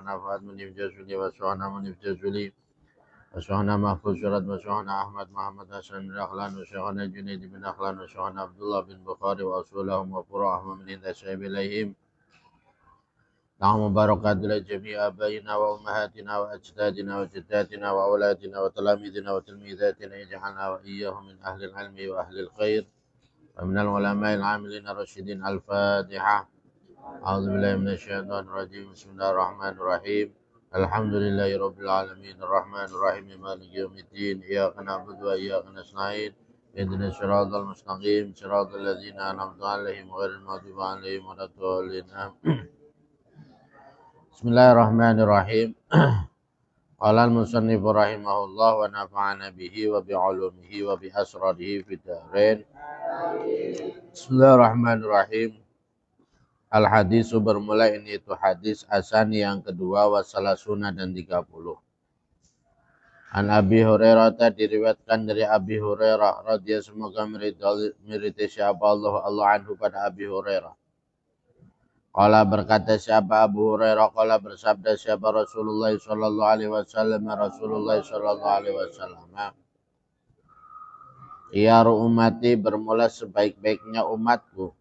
وشيخنا فهد منيف جزولي وشيخنا منيف جزولي وشيخنا محفوظ شرد وشيخنا أحمد محمد حسن بن أخلان وشيخنا جنيد بن أخلان وشيخنا عبد الله بن بخاري وأصولهم وفروعهم من عند الشيب إليهم. اللهم بركات لجميع آبائنا وأمهاتنا وأجدادنا وجداتنا وأولادنا وتلاميذنا وتلميذاتنا اجعلنا وإياهم من أهل العلم وأهل الخير ومن العلماء العاملين الراشدين. الفاتحة. أعوذ بالله من الشيطان الرجيم. بسم الله الرحمن الرحيم. الحمد لله رب العالمين الرحمن الرحيم مالك يوم الدين إياك نعبد وإياك نستعين اهدنا الصراط المستقيم صراط الذين أنعمت عليهم غير المغضوب عليهم ولا الضالين. Bismillahirrahmanirrahim. Qala al-musannif rahimahullah wa nafa'ana bihi wa bi'ulumihi wa bi asrarihi fid dharain. Bismillahirrahmanirrahim. Al-hadisu bermula ini itu hadis asani yang kedua wa salasuna dan 30. An Abi Hurairah diriwayatkan dari Abi Hurairah radhiyallahu semoga miriti siapa Allah anhu pada Abi Hurairah. Qala berkata siapa Abu Hurairah, qala bersabda siapa Rasulullah sallallahu alaihi wasallam, Rasulullah sallallahu alaihi wasallam. Khiyaru ummati bermula sebaik-baiknya umatku.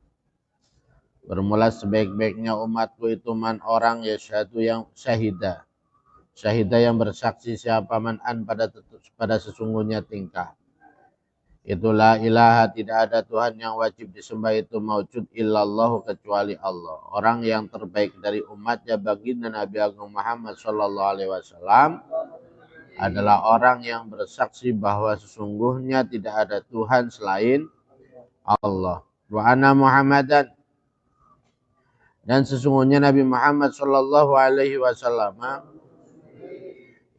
Bermula sebaik-baiknya umatku itu man orang yashhadu yang syahida. Syahida yang bersaksi siapa man an pada sesungguhnya tingkah. Itulah ilaha tidak ada Tuhan yang wajib disembah itu maujud illallahu kecuali Allah. Orang yang terbaik dari umatnya baginda Nabi Agung Muhammad sallallahu alaihi wasallam adalah orang yang bersaksi bahwa sesungguhnya tidak ada Tuhan selain Allah. Wa anna Muhammadan dan sesungguhnya Nabi Muhammad sallallahu alaihi wasallam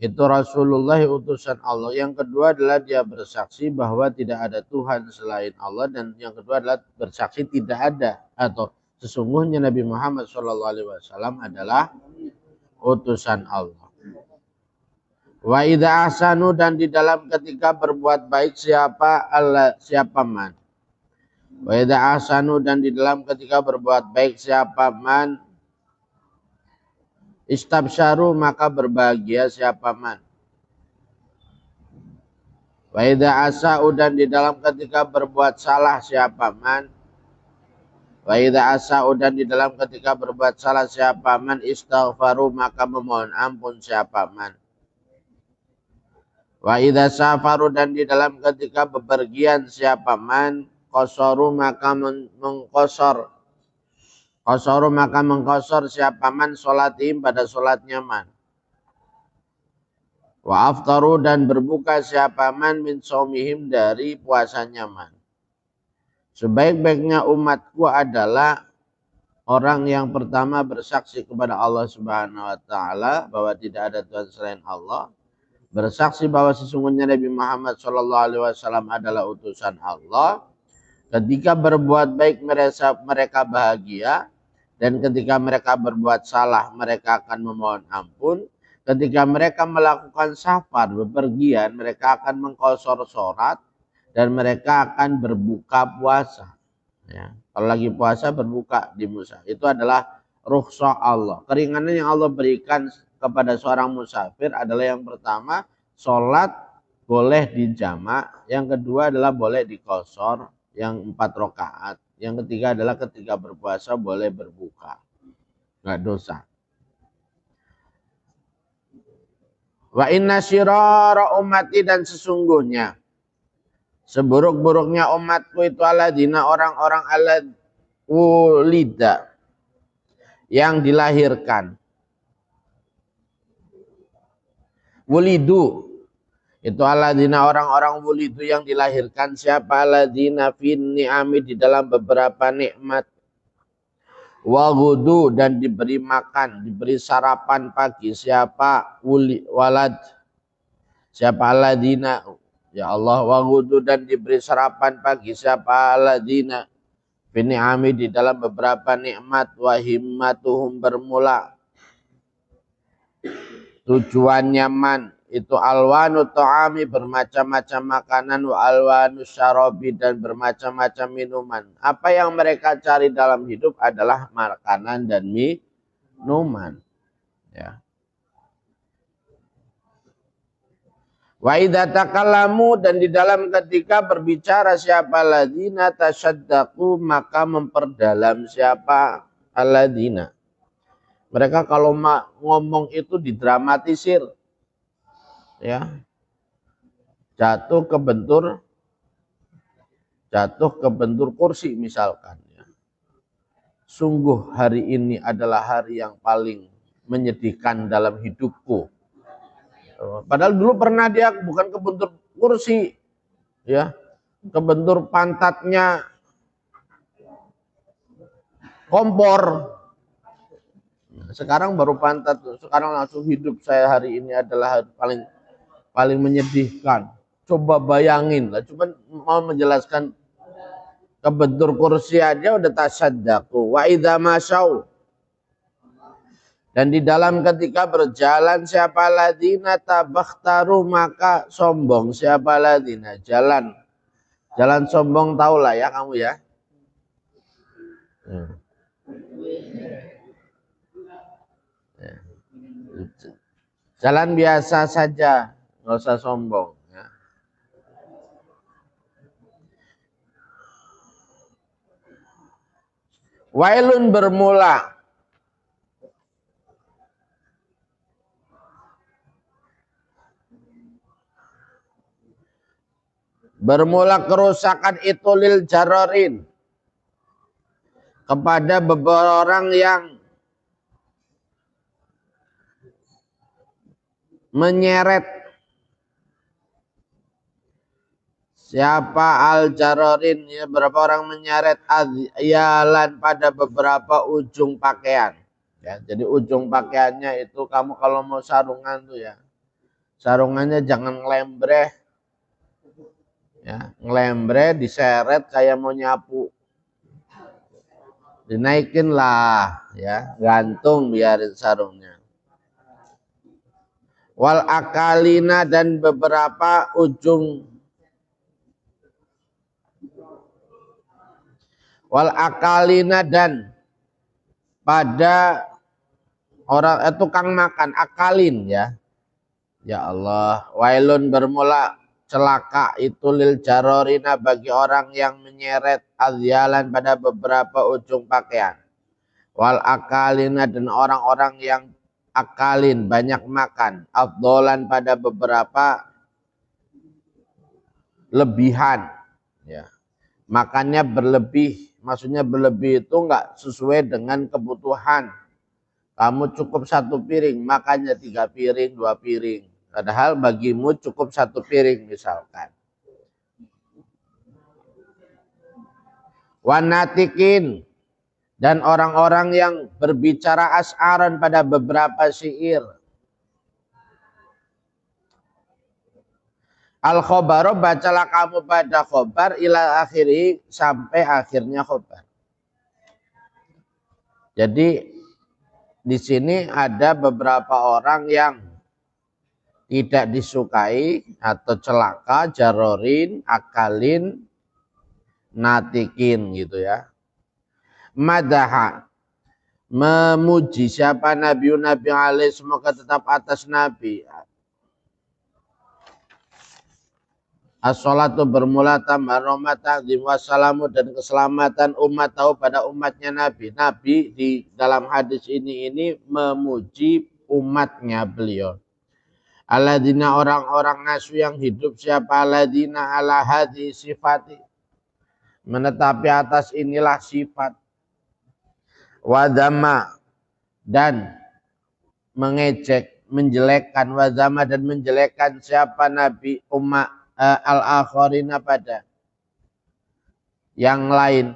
itu Rasulullah utusan Allah. Yang kedua adalah dia bersaksi bahwa tidak ada Tuhan selain Allah. Dan yang kedua adalah bersaksi tidak ada atau sesungguhnya Nabi Muhammad SAW adalah utusan Allah. Wa idza ahsanu dan di dalam ketika berbuat baik siapa man. Wa idza ahsanu dan di dalam ketika berbuat baik siapa man. Istabsyaru maka berbahagia siapa man. Wa idza asa'u dan di dalam ketika berbuat salah siapa man. Wa idza asa'u dan di dalam ketika berbuat salah siapa man istaghfaru maka memohon ampun siapa man. Wa idza safaru dan di dalam ketika bepergian siapa man qasaru maka mengqasar. Qasara maka mengqasar siapa man sholatim pada sholatnya man. Wa aftaru dan berbuka siapa man min shaumihim dari puasanya man. Sebaik-baiknya umatku adalah orang yang pertama bersaksi kepada Allah Subhanahu wa taala bahwa tidak ada Tuhan selain Allah. Bersaksi bahwa sesungguhnya Nabi Muhammad sallallahu alaihi wasallam adalah utusan Allah. Ketika berbuat baik mereka bahagia. Dan ketika mereka berbuat salah, mereka akan memohon ampun. Ketika mereka melakukan safar, bepergian, mereka akan mengqasar sholat. Dan mereka akan berbuka puasa. Ya. Kalau lagi puasa, berbuka di musa. Itu adalah rukhsah Allah. Keringanan yang Allah berikan kepada seorang musafir adalah yang pertama, sholat boleh dijamak. Yang kedua adalah boleh diqasar yang 4 rakaat. Yang ketiga adalah ketika berpuasa boleh berbuka. Nggak dosa. Wa inna syirara ummati dan sesungguhnya seburuk-buruknya umatku itu alladzina orang-orang allad wulida yang dilahirkan. Wulidu itu alladzina orang-orang wulidu yang dilahirkan siapa alladzina fin ni'ami di dalam beberapa nikmat. Wa ghudu dan diberi makan, diberi sarapan pagi siapa walad. Siapa alladzina ya Allah wa ghudu dan diberi sarapan pagi siapa alladzina fin ni'ami di dalam beberapa nikmat wa himmatuhum bermula. Tujuannya man itu alwanu ta'ami bermacam-macam makanan wa alwanu syarabi dan bermacam-macam minuman. Apa yang mereka cari dalam hidup adalah makanan dan minuman. Ya. Wa idza takallamu, dan di dalam ketika berbicara siapa alladzina tasyaddaqu, maka memperdalam siapa alladzina. Mereka kalau ngomong itu didramatisir. Ya. Jatuh ke bentur kursi misalkan, ya. Sungguh hari ini adalah hari yang paling menyedihkan dalam hidupku. Padahal dulu pernah dia bukan kebentur kursi, ya, kebentur pantatnya kompor. Sekarang baru pantat, sekarang langsung hidup saya hari ini adalah paling menyedihkan. Coba bayangin lah, cuma mau menjelaskan kebentur kursi aja udah tasaddaqu. Wa idza masyau, dan di dalam ketika berjalan siapa ladina tabakhtaru, maka sombong siapa ladina. Jalan sombong tahulah ya kamu ya. Jalan biasa saja, nggak usah sombong. Ya. Wailun bermula. Bermula kerusakan itu lil jarorin, kepada beberapa orang yang menyeret. Siapa al-jarorin, ya, beberapa orang menyeret adyalan pada beberapa ujung pakaian. Ya, jadi ujung pakaiannya itu kamu kalau mau sarungan tuh ya, sarungannya jangan ngelembreh. Ya, ngelembreh diseret kayak mau nyapu. Dinaikin lah ya, gantung biarin sarungnya. Wal akalina, dan beberapa ujung. Wal akalina, dan pada orang tukang makan, akalin ya. Ya Allah, wailun bermula celaka itu lil jarorina, bagi orang yang menyeret adyalan pada beberapa ujung pakaian. Wal akalina, dan orang-orang yang akalin banyak makan, afdolan pada beberapa lebihan, ya. Makannya berlebih, maksudnya berlebih itu enggak sesuai dengan kebutuhan. Kamu cukup 1 piring, makannya 3 piring, 2 piring. Padahal bagimu cukup 1 piring misalkan. Wanatikin, dan orang-orang yang berbicara as'aran pada beberapa syair. Al-khobaru, bacalah kamu pada khobar ila akhiri, sampai akhirnya khobar. Jadi di sini ada beberapa orang yang tidak disukai atau celaka, jarorin, akalin, natikin gitu ya. Madaha, memuji siapa Nabi alaih, semoga tetap atas Nabi. As-salatu bermula tambah rahmat ta'zim wassalamu, dan keselamatan umat tahu pada umatnya Nabi. Nabi di dalam hadis ini memuji umatnya beliau. Alladzina, orang-orang nasu yang hidup siapa, alladzina ala hadhi sifati, menetapi atas inilah sifat. Wadama, dan mengejek, menjelekkan, wadama, dan menjelekkan siapa Nabi umat al-akhirina pada yang lain.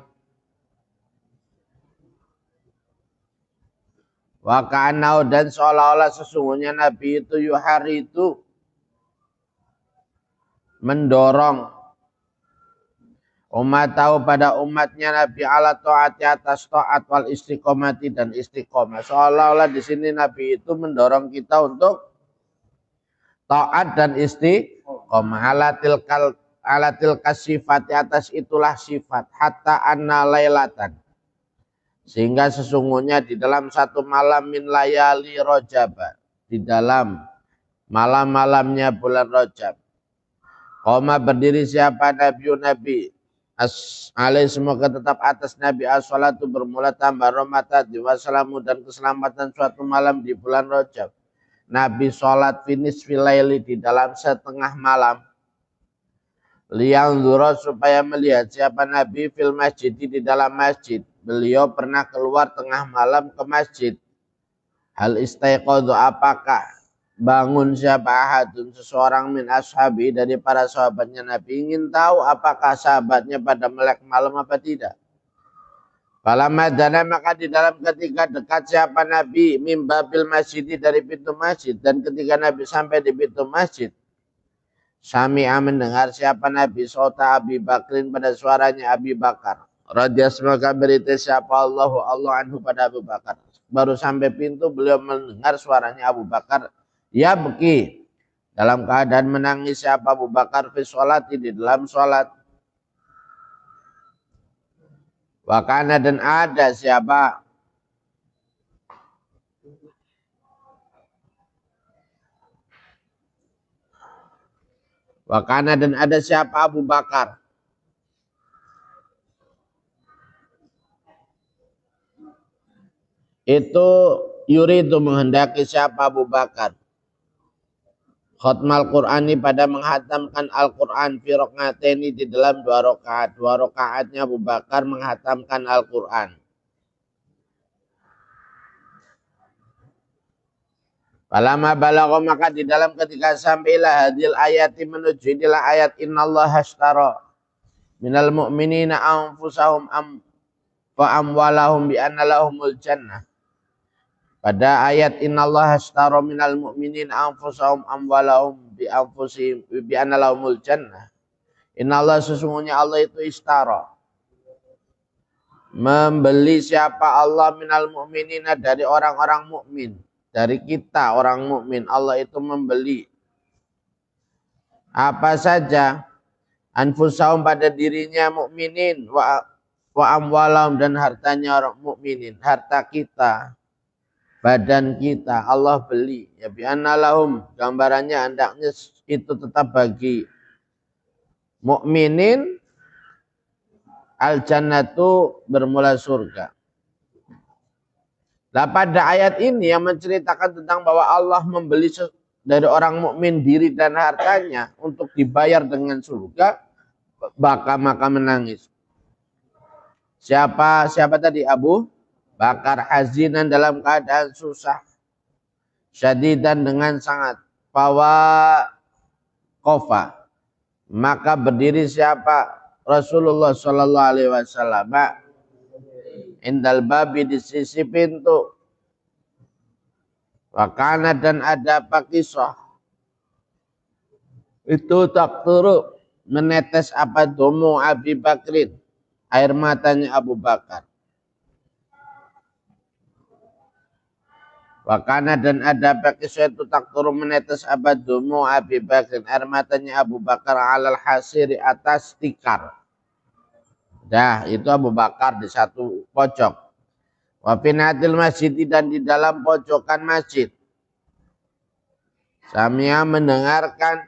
Wa ka'anau, dan seolah-olah sesungguhnya Nabi itu yuhari itu mendorong umat tahu pada umatnya Nabi ala taati, atas taat, wal istiqomati, dan istiqomah. Seolah-olah di sini Nabi itu mendorong kita untuk taat dan istiqomah. Alatil kasifati, atas itulah sifat. Hatta anna lailatan, sehingga sesungguhnya di dalam 1 malam min layali rojaba, di dalam malam-malamnya bulan Rajab. Qoma berdiri siapa Nabi alaih semoga tetap atas Nabi as-salatu bermula tambah rahmat wassalamu dan keselamatan suatu malam di bulan Rajab. Nabi sholat finish filaili di dalam setengah malam. Liyanzura supaya melihat siapa Nabi fil masjid di dalam masjid. Beliau pernah keluar tengah malam ke masjid. Hal istaiqadhu apakah bangun siapa ahadun seseorang min ashabi dari para sahabatnya Nabi, ingin tahu apakah sahabatnya pada melek malam apa tidak. Falamma dana maka di dalam ketika dekat siapa Nabi mimbabil masjid dari pintu masjid, dan ketika Nabi sampai di pintu masjid, Sami'a mendengar siapa Nabi sota Abi Bakrin pada suaranya Abi Bakar. Radhiyallahu semoga berita siapa Allah anhu pada Abu Bakar. Baru sampai pintu beliau mendengar suaranya Abu Bakar. Ya beki. Dalam keadaan menangis siapa Abu Bakar fi sholati di dalam sholat. Wakana dan ada siapa Wakana dan ada siapa Abu Bakar. Itu yuridu menghendaki siapa Abu Bakar. Khutmal Qur'ani pada menghatamkan Al-Quran fi rok'ataini di dalam 2 rakaat. 2 rakaatnya Abu Bakar menghatamkan Al-Quran. Falama balagha maka di dalam ketika sampailah hadil ayati menuju inilah ayat innallaha ashtara minal mu'minina anfusahum wa amwalahum bi anna lahumul jannah. Pada ayat innallaha ashtara minal mu'minina anfusahum amwalahum bi anfusihim bi anna lahumul jannah. Innallaha sesungguhnya Allah itu ishtara membeli siapa Allah minal mu'minina dari orang-orang mukmin. Dari kita orang mukmin Allah itu membeli apa saja anfusahum pada dirinya mukminin wa amwalahum dan hartanya orang mukminin, harta kita, badan kita Allah beli. Ya bi annalahum gambarannya hendaknya itu tetap bagi mukminin al jannatu bermula surga. Nah, pada ayat ini yang menceritakan tentang bahwa Allah membeli dari orang mukmin diri dan hartanya untuk dibayar dengan surga, maka menangis. Siapa tadi? Abu Bakar hazinan dalam keadaan susah, syadidan dengan sangat, fawa kofa. Maka berdiri siapa? Rasulullah Shallallahu Alaihi Wasallam indal babi di sisi pintu. Wakana dan ada pakisah itu tak turut menetes apa domo Abi Bakrin, air matanya Abu Bakar. Wakana dan ada pakisah itu tak turut menetes apa domo Abi Bakrin, air matanya Abu Bakar alal hasiri atas tikar. Dah, itu Abu Bakar di satu pojok. Wa finatil masjid dan di dalam pojokan masjid. Samia mendengarkan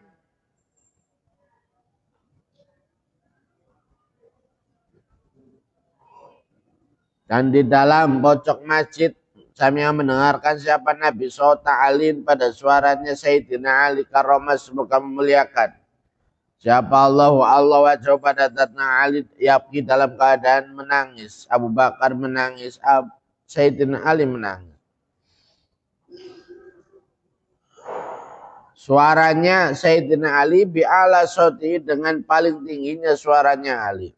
dan di dalam pojok masjid Samia mendengarkan siapa Nabi Sota Alin pada suaranya Sayyidina Ali karomah semoga memuliakan. Siapa Allah wajah pada datna Ali yabki dalam keadaan menangis. Abu Bakar menangis, Sayyidina Ali menangis. Suaranya Sayyidina Ali bi'ala soti dengan paling tingginya suaranya Ali.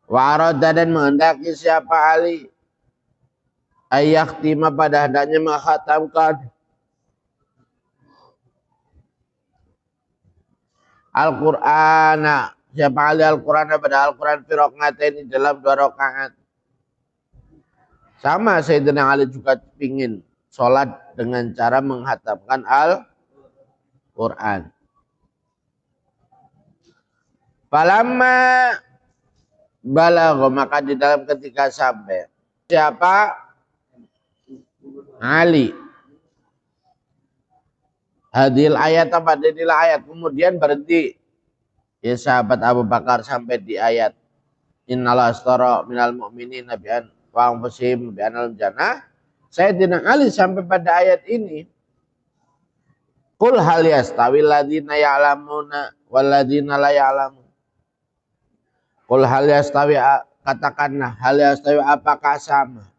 Wa'arada dan menghendaki siapa Ali ayakhtima pada hendaknya menghatamkan Al-Qur'an. Siapa Ali Al-Qur'an pada Al-Qur'an fi rakaataini dalam 2 rakaat. Sama Sayyidina Ali juga ingin sholat dengan cara menghatamkan Al-Qur'an. Falamma balagha maka di dalam ketika sampai siapa Ali Hadil ayat apa inilah ayat, kemudian berhenti ya sahabat Abu Bakar sampai di ayat innallaha astara minal mu'minina wa anfusihim bi anal jannah. Sayyidina Ali sampai pada ayat ini, qul hal yastawi alladziina ya'lamuna wal ladziina la ya'lamun. Qul hal yastawi, katakanlah hal yastawi, apakah sama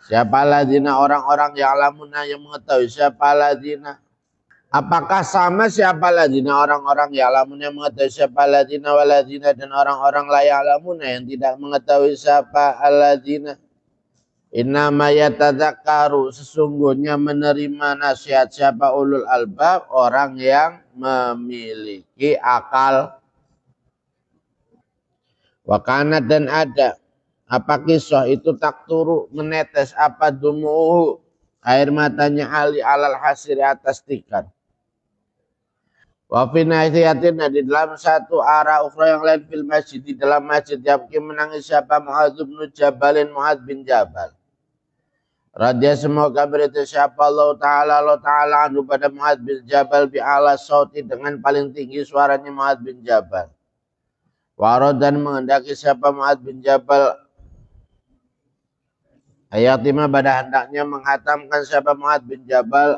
siapa ladzina orang-orang ya'lamuna yang mengetahui, siapa ladzina apakah sama siapa ladzina orang-orang ya'lamuna yang mengetahui, siapa ladzina waladzina dan orang-orang la ya'lamuna yang tidak mengetahui, siapa alladzina. Innama yatadzakkaru, sesungguhnya menerima nasihat siapa ulul albab, orang yang memiliki akal. Wakana dan ada apa kisah itu takturu menetes apa dumuhu air matanya Ali alal hasir atas tikar. Wa fi nahiyatin, di dalam satu arah ukhra yang lain fil masjid, di dalam masjid yabki menangis siapa Mu'adz bin Jabalin, Mu'adz bin Jabal. Radya semoga berita siapa Allah Ta'ala anhu pada Mu'adz bin Jabal bi ala sauti, dengan paling tinggi suaranya Mu'adz bin Jabal. Warad dan menghendaki siapa Mu'adz bin Jabal ayatima, pada hendaknya menghatamkan siapa Mu'adz bin Jabal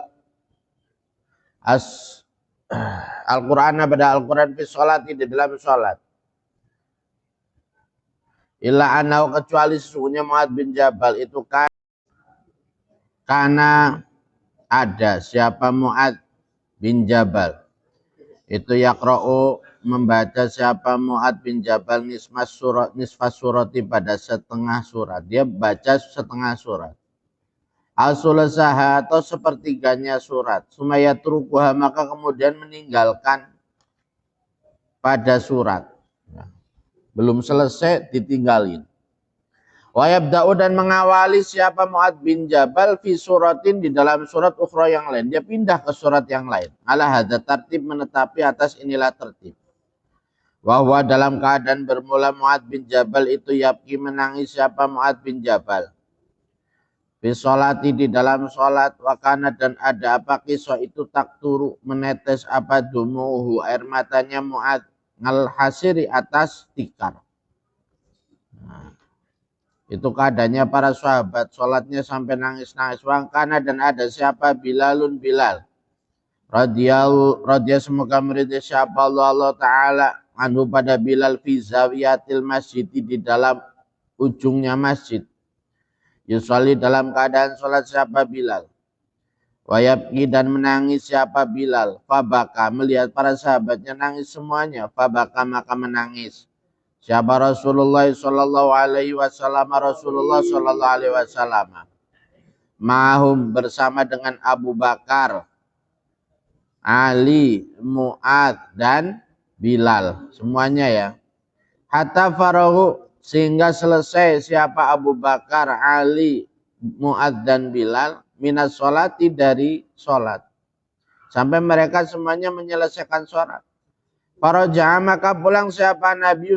Al-Qur'an pada Al-Qur'an fi sholati, di dalam sholat. Illa anau, kecuali sesungguhnya Mu'adz bin Jabal itu karena ada siapa Mu'adz bin Jabal itu yaqra'u, membaca siapa Mu'adz bin Jabal nisfas surati, pada setengah surat. Dia baca setengah surat. Al-sulasaha, atau sepertiganya surat. Sumayatrukuha, maka kemudian meninggalkan pada surat. Belum selesai ditinggalin. Wa yabda'u, dan mengawali siapa Mu'adz bin Jabal fi suratin, di dalam surat ukhra yang lain. Dia pindah ke surat yang lain. Ala hadza tartib, menetapi atas inilah tertib. Wahwa dalam keadaan bermula Mu'adz bin Jabal itu yabki menangis siapa Mu'adz bin Jabal. Fi sholati, di dalam sholat. Wakana dan ada apa kisah itu takturu menetes apa dumuhu air matanya Mu'adz ngal hasiri atas tikar. Itu keadaannya para sahabat, sholatnya sampai nangis-nangis. Wangkana dan ada siapa Bilalun Bilal. Radiyallahu semoga meridai siapa Allah Ta'ala anhu pada Bilal fi zawiyatil masjid, di dalam ujungnya masjid. Yusolli, dalam keadaan sholat siapa Bilal. Wayabki, dan menangis siapa Bilal. Fabaka, melihat para sahabatnya nangis semuanya. Fabaka, maka menangis siapa Rasulullah sallallahu alaihi wasallam, Rasulullah sallallahu alaihi wasallam. Mahum, bersama dengan Abu Bakar, Ali, Mu'adz dan Bilal, semuanya ya. Hatta farahu, sehingga selesai siapa Abu Bakar, Ali, Mu'adz dan Bilal minas sholati, dari sholat. Sampai mereka semuanya menyelesaikan sholat. Faraja'a, maka pulang siapa Nabi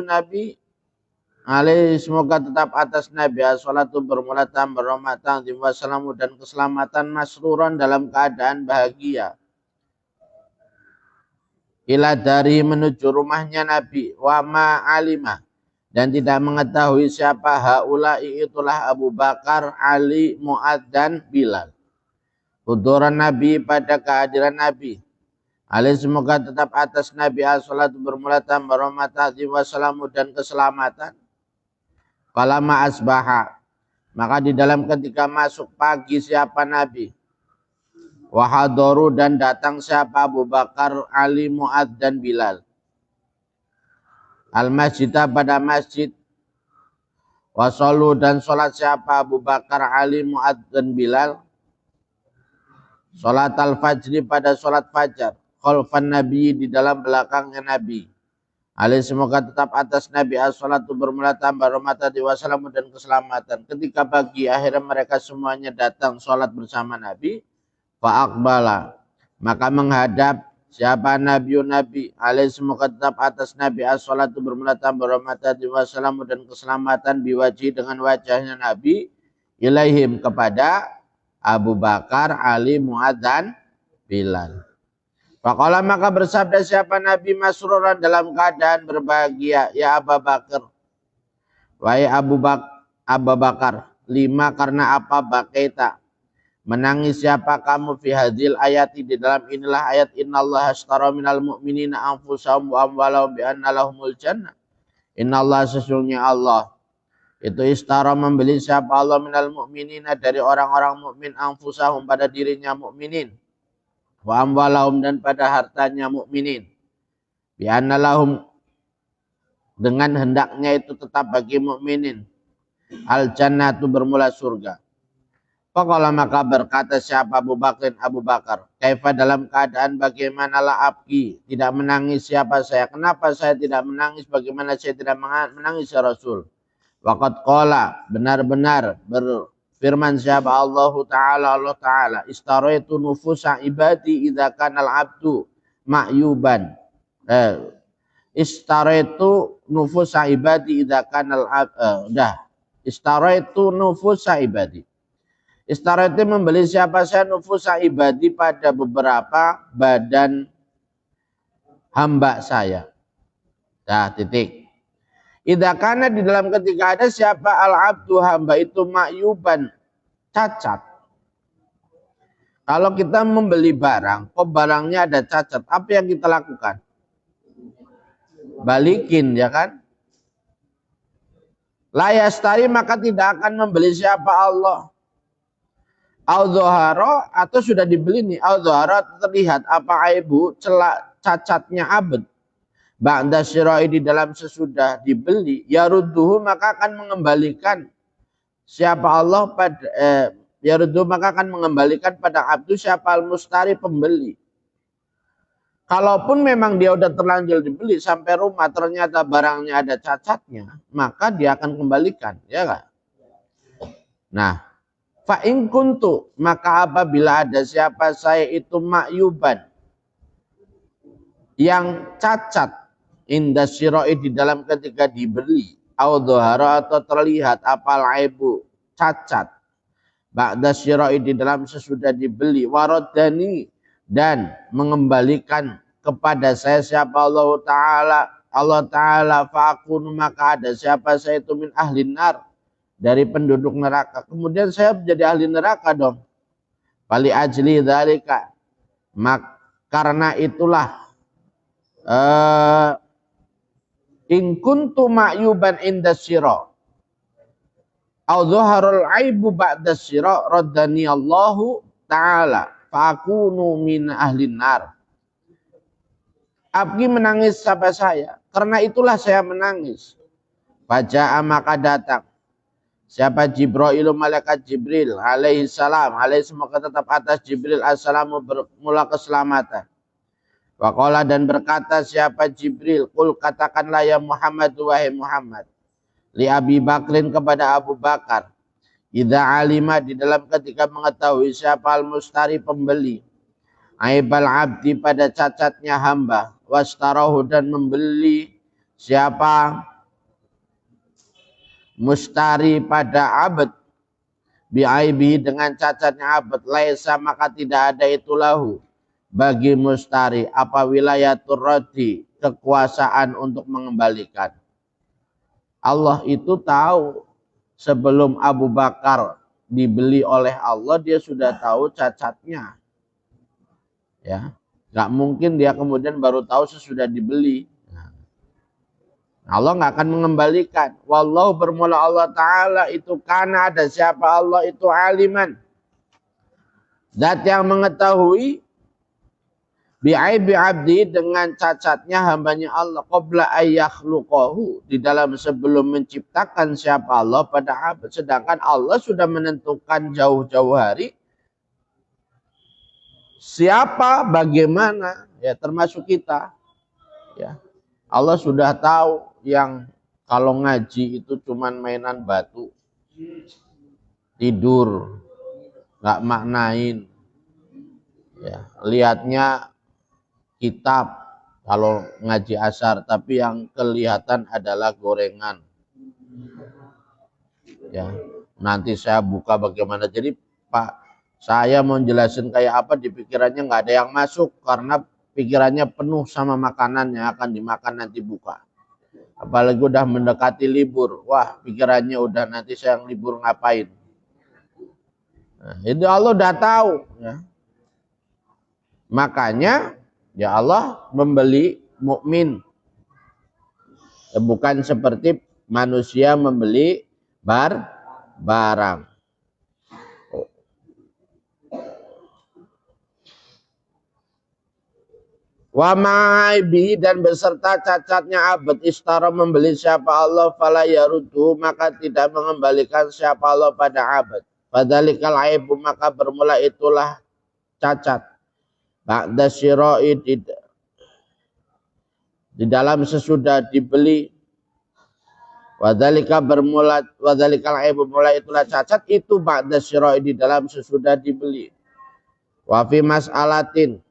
alaihi, semoga tetap atas Nabi as-salatu bermula tambah rahmatan wassalamu dan keselamatan, masruran, dalam keadaan bahagia. Ila dari, menuju rumahnya Nabi. Wa ma alima, dan tidak mengetahui siapa haula'i, itulah Abu Bakar, Ali, Mu'adz dan Bilal. Huduran Nabi, pada kehadiran Nabi. Alaihi, semoga tetap atas Nabi as-salatu bermula tambah rahmatan wassalamu dan keselamatan. Falama asbaha, maka di dalam ketika masuk pagi siapa Nabi. Wahadaru, dan datang siapa Abu Bakar, Ali, Mu'adz dan Bilal. Al-masjidah, pada masjid. Wasallu, dan sholat siapa Abu Bakar, Ali, Mu'adz dan Bilal. Sholat al-fajri, pada sholat fajar. Khalfan Nabi, di dalam belakangnya Nabi. Alaihi, semoga tetap atas Nabi as-salatu bermula tambah rahmatan wassalamu dan keselamatan. Ketika pagi akhirnya mereka semuanya datang sholat bersama Nabi. Fa'aqbala, maka menghadap siapa Nabi alaihi, semoga tetap atas Nabi as-salatu bermula tambah rahmatan wassalamu dan keselamatan, biwajhi, dengan wajahnya Nabi, ilaihim, kepada Abu Bakar, Ali, Mu'adz dan Bilal. Faqala maka bersabda siapa Nabi masruran dalam keadaan berbahagia, ya Abu Bakar. Wahai Abu Bakar, lima karena apa bakaita? Menangis siapa kamu fi hadhil ayati di dalam inilah ayat innallaha ashtara minal mu'minina anfusahum wa amwalahum bi anna lahumul jannah. Innallaha sesungguhnya Allah itu istara membeli siapa Allah minal mu'minina dari orang-orang mukmin anfusahum pada dirinya mukminin wa amwalahum dan pada hartanya mukminin bi anna lahum dengan hendaknya itu tetap bagi mukminin al jannatu bermula surga. Faqala maka berkata siapa Abu Bakar, kaifa dalam keadaan bagaimanalah abki tidak menangis siapa saya, kenapa saya tidak menangis, bagaimana saya tidak menangis ya Rasul. Waqad qala benar-benar berfirman siapa Allah Ta'ala istaraitu nufusa ibadi idza kana al-abdu ma'yuban. Istaraitu nufusa ibadi idza kana istaraitu nufusa ibadi. Istaraitu membeli siapa saya nufusa ibadi pada beberapa badan hamba saya. Dah titik. Idza kana di dalam ketika ada siapa al-abdu hamba itu ma'yuban cacat. Kalau kita membeli barang, kok barangnya ada cacat, apa yang kita lakukan? Balikin ya kan? La yastari maka tidak akan membeli siapa Allah. Al-Zoharo atau sudah dibeli nih. Al-Zoharo terlihat apa aibu celak cacatnya abd. Ba'da syira'i di dalam sesudah dibeli. Yarudduhu maka akan mengembalikan siapa Allah pada yarudduhu maka akan mengembalikan pada abdu siapa al-mustari pembeli. Kalaupun memang dia udah terlanjur dibeli sampai rumah ternyata barangnya ada cacatnya, maka dia akan kembalikan, ya kan? Nah, fa in kuntu maka apabila ada siapa saya itu ma'yuban yang cacat inda syira'i di dalam ketika dibeli au dhahara atau terlihat apal aibu cacat ba'da syira'i di dalam sesudah dibeli waradani dan mengembalikan kepada saya siapa Allah Ta'ala fa'akun maka ada siapa saya itu min ahlin nar dari penduduk neraka. Kemudian saya menjadi ahli neraka dong. Fali ajli dzalika. Karena itulah in kuntu ma'yuban inda syira. Au dhaharul aibu ba'da syira raddani Allahu Ta'ala fa'akunu min ahlin nar. Abgi menangis siapa saya. Karena itulah saya menangis. Faja'a maka datang. Siapa Jibril, malaikat Jibril alaihi salam, alaihi semoga tetap atas Jibril assalamu bermula keselamatan. Waqala dan berkata siapa Jibril, qul katakanlah ya Muhammad wahai Muhammad. Li Abi Bakrin kepada Abu Bakar. Idza alima di dalam ketika mengetahui siapa al-mustari pembeli. Aibal abdi pada cacatnya hamba. Wastarahu dan membeli siapa mustari pada abad bi'aibi dengan cacatnya abad laisa maka tidak ada itu lahu bagi mustari apa wilayatur raddi kekuasaan untuk mengembalikan. Allah itu tahu sebelum Abu Bakar dibeli oleh Allah dia sudah tahu cacatnya. Ya, nggak mungkin dia kemudian baru tahu sesudah dibeli. Allah nggak akan mengembalikan. Wallahu bermula Allah Ta'ala itu karena ada siapa Allah itu aliman. Zat yang mengetahui bi'aibi abdi dengan cacatnya hambanya Allah. Qabla ayyakhluqahu. Di dalam sebelum menciptakan siapa Allah pada abad. Sedangkan Allah sudah menentukan jauh-jauh hari. Siapa, bagaimana, ya termasuk kita. Ya, Allah sudah tahu yang kalau ngaji itu cuman mainan batu, tidur, nggak maknain, ya lihatnya kitab kalau ngaji asar, tapi yang kelihatan adalah gorengan. Ya, nanti saya buka bagaimana. Jadi Pak Saya mau jelasin kayak apa, di pikirannya nggak ada yang masuk karena pikirannya penuh sama makanan yang akan dimakan nanti buka. Apalagi udah mendekati libur, wah pikirannya udah nanti saya libur ngapain. Nah, itu Allah udah tahu. Ya. Makanya ya Allah membeli mukmin, bukan seperti manusia membeli barang. Wa ma'aibi, dan beserta cacatnya abad istara membeli siapa Allah fala yarudhu, maka tidak mengembalikan siapa Allah pada abad. Padzalikal aibu, maka bermula itulah cacat. Ba'da syira'i, di dalam sesudah dibeli. Wadzalika bermula, wadzalikal aibu, mulai itulah cacat itu ba'da syira'i, di dalam sesudah dibeli. Wa fi mas'alatin,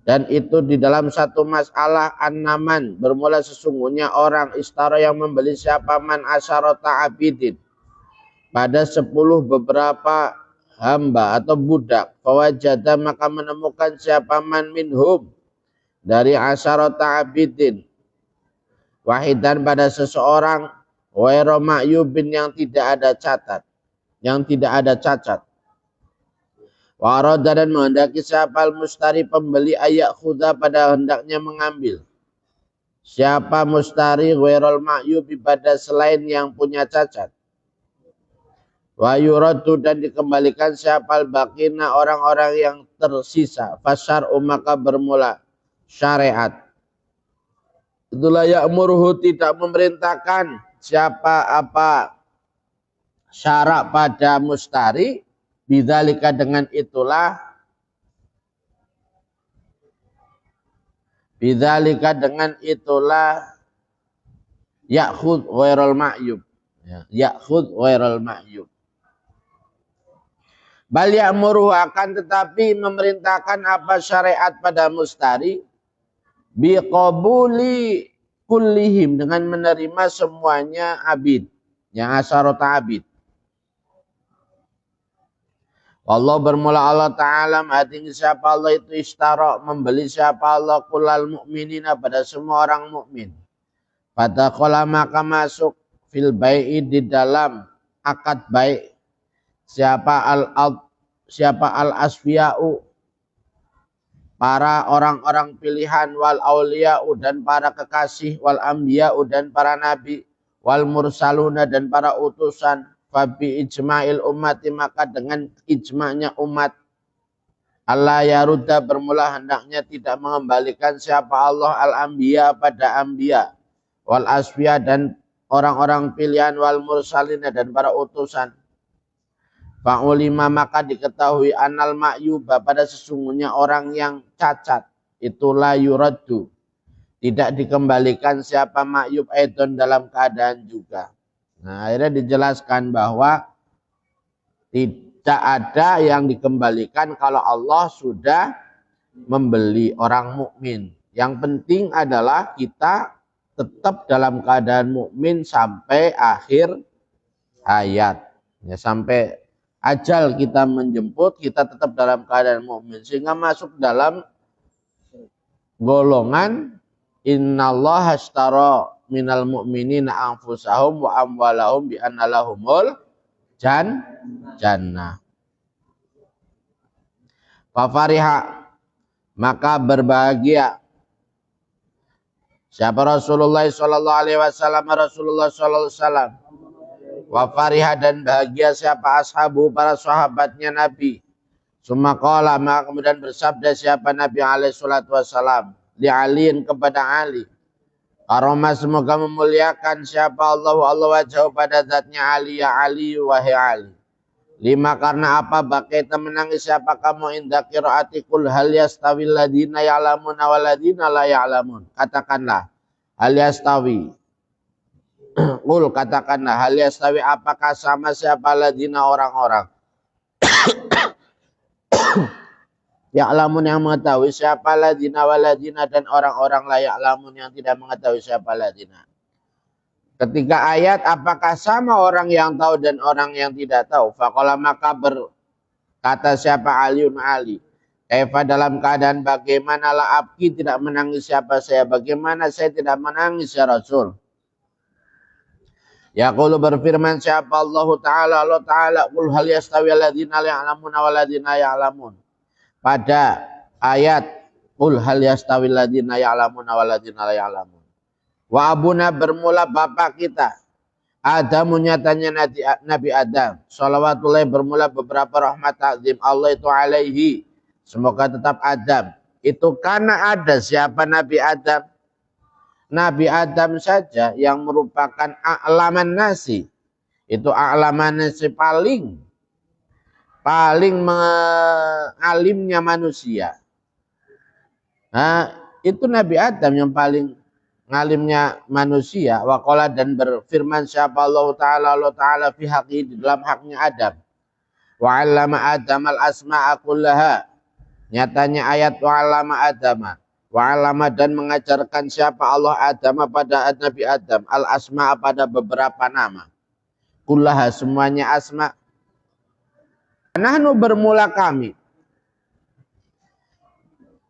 dan itu di dalam satu masalah an-naman, bermula sesungguhnya orang istara yang membeli siapa man asyarata abidin, pada 10 beberapa hamba atau budak, fawajada, maka menemukan siapa man minhum, dari asyarata abidin, wahidan, pada seseorang, wairo ma'yubin, yang tidak ada cacat. Waroda, dan menghendaki siapa mustari pembeli ayak khuda, pada hendaknya mengambil siapa mustari wairol ma'yubi, pada selain yang punya cacat. Wa yuradu, dan dikembalikan siapa al-baqina, orang-orang yang tersisa. Fasyar'u, maka bermula syariat. Itulah ya'muruhu, tidak memerintahkan siapa apa syarak pada mustari, bidzalika, dengan itulah, bidzalika, dengan itulah, ya'khud ghairul ma'yub, ya'khud ghairul ma'yub. Bal ya'muruhu, akan tetapi memerintahkan apa syariat pada mustari, biqabuli kullihim, dengan menerima semuanya abid, yang asyarata abid. Allah bermula Allah Ta'ala ma'ating siapa Allah itu istara, membeli siapa Allah kulal mu'minina, pada semua orang mukmin. Pada kola, maka masuk fil bai'i, di dalam akad baik, siapa al-asfiya'u, para orang-orang pilihan, wal auliya'u, dan para kekasih, wal ambiya'u, dan para nabi, wal mursaluna, dan para utusan. Fabi ijma'il ummati, maka dengan ijma'nya umat, Allah yarudda, bermula hendaknya tidak mengembalikan siapa Allah al-anbiya, pada anbiya, wal asfiya, dan orang-orang pilihan, wal mursalina, dan para utusan. Fa'ulima, maka diketahui anal ma'yuba, pada sesungguhnya orang yang cacat, itulah yuraddu, tidak dikembalikan siapa ma'yub aidon, dalam keadaan juga. Nah, akhirnya dijelaskan bahwa tidak ada yang dikembalikan kalau Allah sudah membeli orang mukmin. Yang penting adalah kita tetap dalam keadaan mukmin sampai akhir hayat. Ya, sampai ajal kita menjemput, kita tetap dalam keadaan mukmin, sehingga masuk dalam golongan innallaha ashtara minal mu'minina anfusahum wa amwalahum bi anna lahumul jannah. Fafariha, maka berbahagia siapa Rasulullah sallallahu alaihi wasallam, Rasulullah sallallahu alaihi wasallam. Wa fariha, dan bahagia siapa ashabu, para sahabatnya Nabi. Summa qala, maka kemudian bersabda siapa Nabi alaihi salatu wasallam, li aliin, kepada Ali. Karomah, semoga memuliakan siapa Allah wajah, pada zatnya Ali, ya Ali, wahai Ali. Lima, karena apa, bakaita, menangis siapa kamu, inda qiraatikul hal yastawil ladina ya'lamun wal ladina la ya'lamun. Katakanlah hal yastawi. Qul, katakanlah hal yastawi, apakah sama siapa ladina, orang-orang ya'lamun, yang mengetahui, siapa ladina waladina, dan orang-orang la ya'lamun, yang tidak mengetahui siapa ladina. Ketika ayat apakah sama orang yang tahu dan orang yang tidak tahu, faqala, maka Kata siapa? Aliun Ali. Kaifa dalam keadaan bagaimana la abki tidak menangis siapa saya? Bagaimana saya tidak menangis ya Rasul? Yaqulu berfirman siapa Allah Ta'ala qul hal yastawi alladzina ya'lamuna wal ladzina ya'lamun. Pada ayat qul hal yastawi alladzina ya'lamuna wal ladzina la ya'lamun. Wa abuna bermula bapak kita. Adam nyatanya Nabi Adam. Shalawatullah bermula beberapa rahmat takzim Allah itu alaihi. Semoga tetap Adam. Itu karena ada siapa Nabi Adam. Nabi Adam saja yang merupakan a'laman nasi. Itu a'laman nasi paling alimnya manusia. Nah, itu Nabi Adam yang paling ngalimnya manusia. Waqala dan berfirman siapa Allah Ta'ala fi haqi di dalam haknya Adam. Wa 'allama Adam al-asma'a kullaha. Nyatanya ayat wa 'allama Adam. Wa 'allama dan mengajarkan siapa Allah Adam pada Nabi Adam al-asma'a pada beberapa nama. Kullaha semuanya asma. Nahnu bermula kami.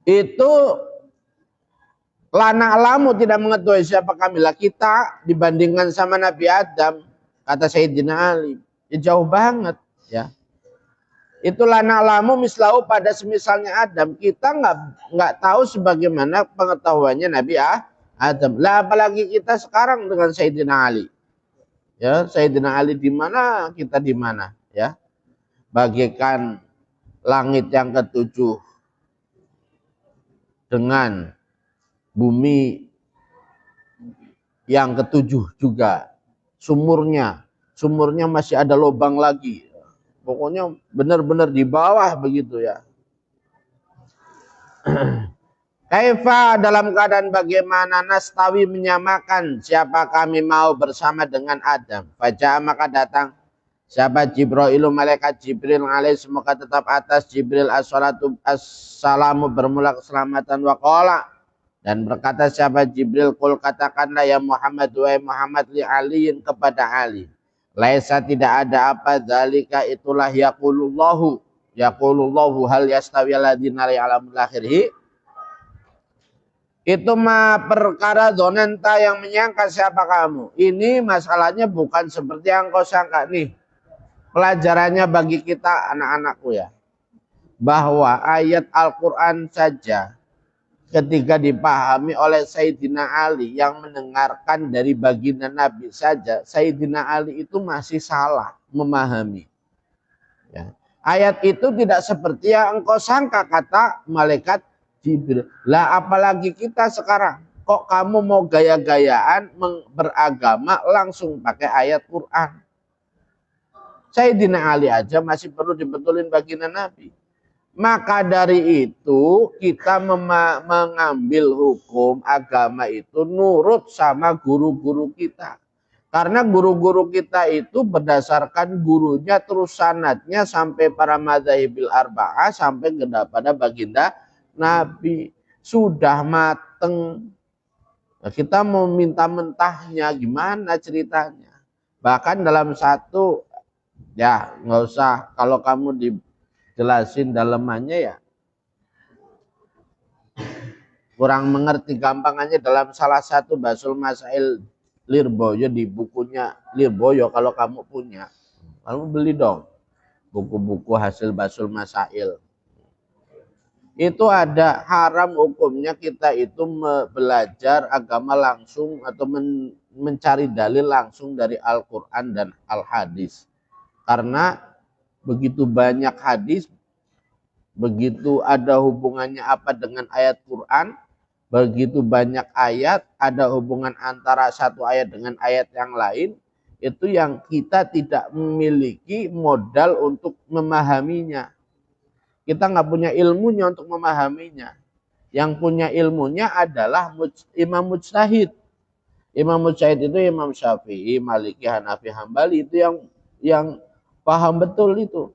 Itu lana alamu tidak mengetahui siapa kami lah kita dibandingkan sama Nabi Adam, kata Sayyidina Ali. Ya, jauh banget ya. Itu lana alamu mislahu pada semisalnya Adam. Kita nggak tahu sebagaimana pengetahuannya Nabi Adam. Lah apalagi kita sekarang dengan Sayyidina Ali. Ya, Sayyidina Ali di mana, kita di mana ya. Bagaikan langit yang ketujuh dengan bumi yang ketujuh juga. Sumurnya masih ada lubang lagi. Pokoknya benar-benar di bawah begitu ya. Kaifa dalam keadaan bagaimana nastawi menyamakan siapa kami mau bersama dengan Adam. Baca maka datang siapa Jibril malaikat Jibril alaih semoga tetap atas Jibril assalamu bermula keselamatan waqala dan berkata siapa Jibril qul katakanlah ya Muhammad wa Muhammad li aliin kepada Ali. Laisa tidak ada apa zalika itulah yaqulullahu hal yastawi alladzina ya'lamul akhirih. Itu mah perkara zonenta yang menyangka siapa kamu. Ini masalahnya bukan seperti yang kau sangka nih. Pelajarannya bagi kita anak-anakku ya. Bahwa ayat Al-Quran saja ketika dipahami oleh Sayyidina Ali yang mendengarkan dari baginda Nabi saja. Sayyidina Ali itu masih salah memahami. Ya. Ayat itu tidak seperti yang engkau sangka kata malaikat Jibril. Lah apalagi kita sekarang. Kok kamu mau gaya-gayaan beragama langsung pakai ayat Quran. Sayyidina Ali aja masih perlu dibetulin baginda Nabi. Maka dari itu kita mengambil hukum agama itu nurut sama guru-guru kita. Karena guru-guru kita itu berdasarkan gurunya terus sanadnya sampai para madzahibil arba'ah sampai pada baginda Nabi. Sudah mateng. Nah, kita mau minta mentahnya gimana ceritanya. Bahkan dalam satu ya nggak usah kalau kamu dijelasin dalemannya ya kurang mengerti gampangannya dalam salah satu Basul Masail Lirboyo di bukunya Lirboyo kalau kamu punya kamu beli dong buku-buku hasil Basul Masail itu ada haram hukumnya kita itu belajar agama langsung atau mencari dalil langsung dari Al-Quran dan Al-Hadis. Karena begitu banyak hadis, begitu ada hubungannya apa dengan ayat Quran, begitu banyak ayat, ada hubungan antara satu ayat dengan ayat yang lain, itu yang kita tidak memiliki modal untuk memahaminya. Kita nggak punya ilmunya untuk memahaminya. Yang punya ilmunya adalah Imam Mujtahid. Imam Mujtahid itu Imam Syafi'i, Maliki, Hanafi, Hambali itu yang paham betul itu.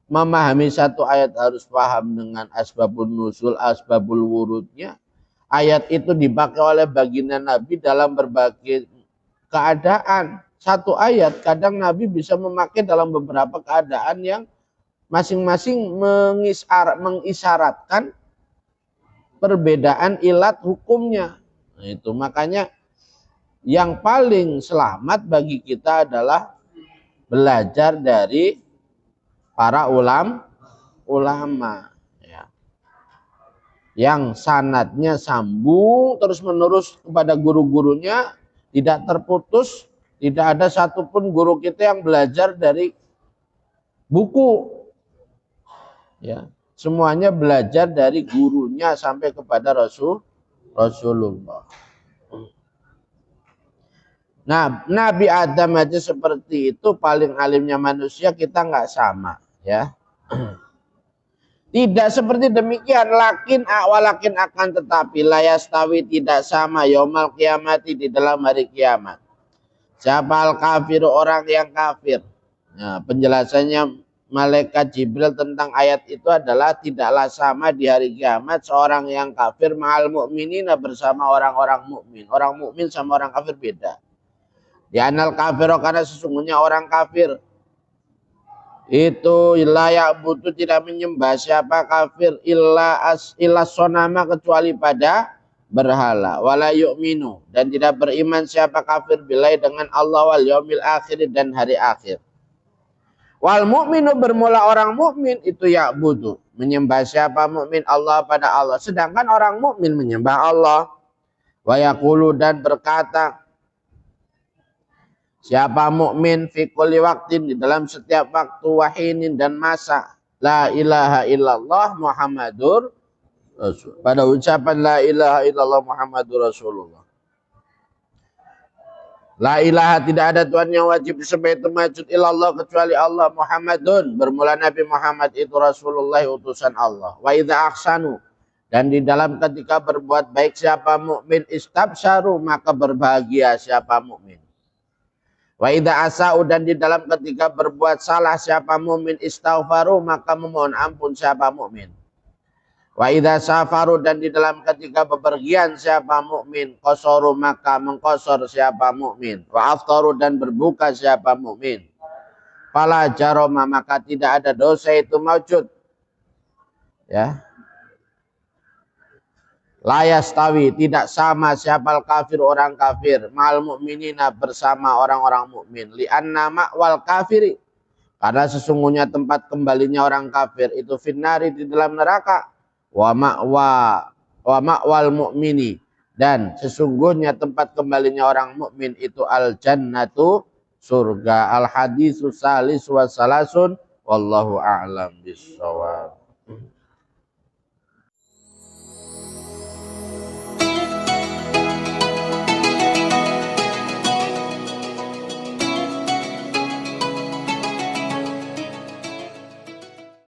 Memahami satu ayat harus paham dengan asbabun nuzul, asbabul wurudnya. Ayat itu dipakai oleh baginda Nabi dalam berbagai keadaan. Satu ayat kadang Nabi bisa memakai dalam beberapa keadaan yang masing-masing mengisyaratkan perbedaan ilat hukumnya. Nah, itu makanya yang paling selamat bagi kita adalah belajar dari para ulama ya. Yang sanadnya sambung terus menerus kepada guru-gurunya, tidak terputus, tidak ada satupun guru kita yang belajar dari buku ya, semuanya belajar dari gurunya sampai kepada Rasulullah. Nah, Nabi Adam aja seperti itu, paling alimnya manusia, kita nggak sama ya. Tidak seperti demikian, walakin akan tetapi layastawi tidak sama yaumal kiamati di dalam hari kiamat. Siapa al kafir, orang yang kafir. Nah, penjelasannya malaikat Jibril tentang ayat itu adalah tidaklah sama di hari kiamat seorang yang kafir ma'al mu'minina bersama orang-orang mukmin. Orang mukmin sama orang kafir beda. Di anal kafir karena sesungguhnya orang kafir itu layak butuh tidak menyembah siapa kafir illa sonama kecuali pada berhala, wala yu'minu dan tidak beriman siapa kafir bilai dengan Allah wal yaumil akhir dan hari akhir. Wal mu'minu bermula orang mukmin itu ya'budu menyembah siapa mukmin Allah pada Allah, sedangkan orang mukmin menyembah Allah. Wa yaqulu dan berkata siapa mukmin fi kulli waqtin di dalam setiap waktu wahinin dan masa la ilaha illallah Muhammadur Rasul. Pada ucapan la ilaha illallah Muhammadur Rasulullah. La ilaha tidak ada Tuhan yang wajib disembah itu majud illallah kecuali Allah Muhammadun bermula Nabi Muhammad itu Rasulullah utusan Allah. Wa idza ahsanu dan di dalam ketika berbuat baik siapa mukmin istabsyaru maka berbahagia siapa mukmin. Wa idza asau dan di dalam ketika berbuat salah siapa mukmin istaghfaru maka memohon ampun siapa mukmin. Wa idza safaru dan di dalam ketika bepergian siapa mukmin qasaru maka mengqasar siapa mukmin. Wa aftaru dan berbuka siapa mukmin. Fala jaroma maka tidak ada dosa itu maujud. Ya. La yastawi tidak sama siapa kafir orang kafir mal mukminina bersama orang-orang mukmin li'anna ma'wal kafiri karena sesungguhnya tempat kembalinya orang kafir itu finnari di dalam neraka wa ma'wal mukmini dan sesungguhnya tempat kembalinya orang mukmin itu al jannatu surga. Al hadisus salis wa salasun wallahu a'lam bissawab.